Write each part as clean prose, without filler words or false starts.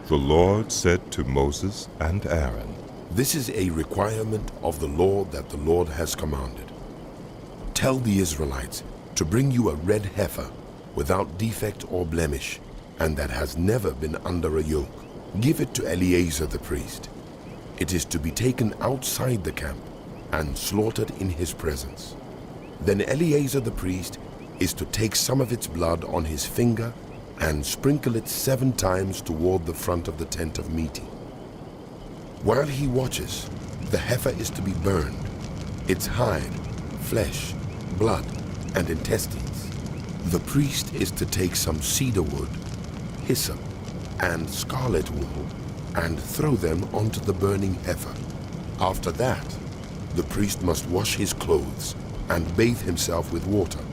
The Lord said to Moses and Aaron, This is a requirement of the law that the Lord has commanded. Tell the Israelites to bring you a red heifer without defect or blemish, and that has never been under a yoke. Give it to Eleazar the priest. It is to be taken outside the camp and slaughtered in his presence. Then Eleazar the priest is to take some of its blood on his finger and sprinkle it 7 times toward the front of the tent of meeting. While he watches, the heifer is to be burned, its hide, flesh, blood, and intestines. The priest is to take some cedar wood, hyssop, and scarlet wool and throw them onto the burning heifer. After that, the priest must wash his clothes and bathe himself with water.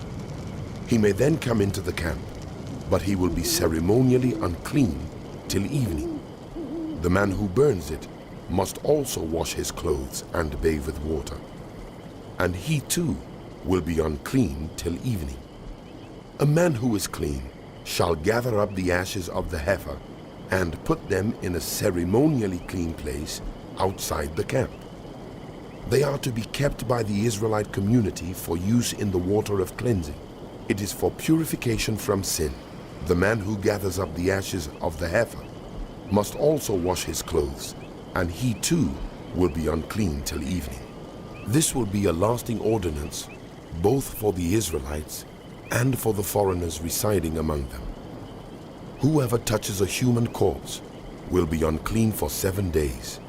He may then come into the camp, but he will be ceremonially unclean till evening. The man who burns it must also wash his clothes and bathe with water, and he too will be unclean till evening. A man who is clean shall gather up the ashes of the heifer and put them in a ceremonially clean place outside the camp. They are to be kept by the Israelite community for use in the water of cleansing. It is for purification from sin. The man who gathers up the ashes of the heifer must also wash his clothes, and he too will be unclean till evening. This will be a lasting ordinance both for the Israelites and for the foreigners residing among them. Whoever touches a human corpse will be unclean for 7 days.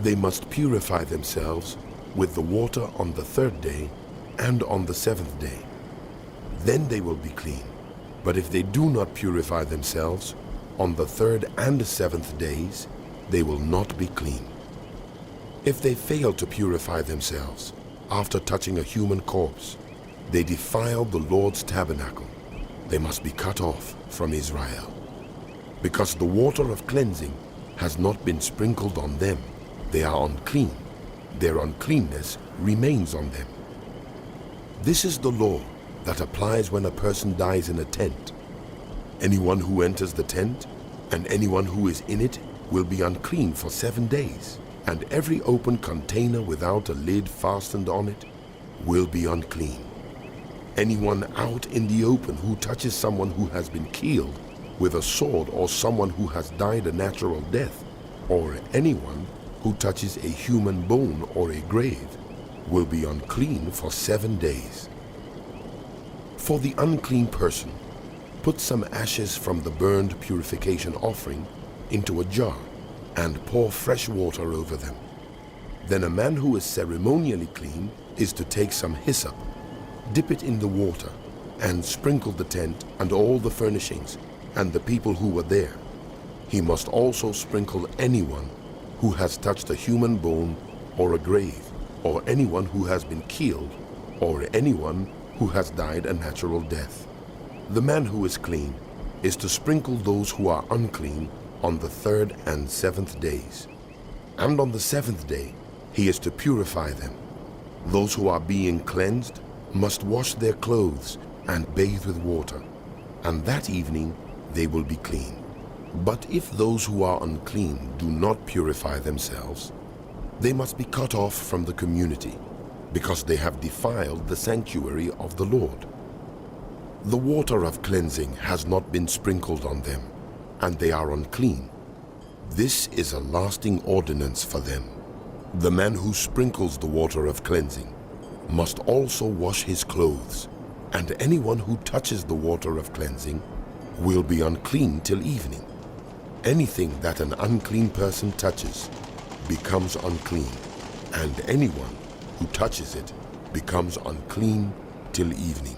They must purify themselves with the water on the 3rd day and on the 7th day. Then they will be clean. But if they do not purify themselves on the 3rd and 7th days, they will not be clean. If they fail to purify themselves after touching a human corpse, they defile the Lord's tabernacle. They must be cut off from Israel. Because the water of cleansing has not been sprinkled on them, they are unclean. Their uncleanness remains on them. This is the law that applies when a person dies in a tent. Anyone who enters the tent and anyone who is in it will be unclean for 7 days, and every open container without a lid fastened on it will be unclean. Anyone out in the open who touches someone who has been killed with a sword, or someone who has died a natural death, or anyone who touches a human bone or a grave will be unclean for 7 days. For the unclean person, put some ashes from the burned purification offering into a jar and pour fresh water over them. Then a man who is ceremonially clean is to take some hyssop, dip it in the water, and sprinkle the tent and all the furnishings and the people who were there. He must also sprinkle anyone who has touched a human bone or a grave, or anyone who has been killed, or anyone who has died a natural death. The man who is clean is to sprinkle those who are unclean on the 3rd and 7th days. And on the 7th day, he is to purify them. Those who are being cleansed must wash their clothes and bathe with water, and that evening they will be clean. But if those who are unclean do not purify themselves, they must be cut off from the community, because they have defiled the sanctuary of the Lord. The water of cleansing has not been sprinkled on them, and they are unclean. This is a lasting ordinance for them. The man who sprinkles the water of cleansing must also wash his clothes, and anyone who touches the water of cleansing will be unclean till evening. Anything that an unclean person touches becomes unclean, and anyone who touches it becomes unclean till evening.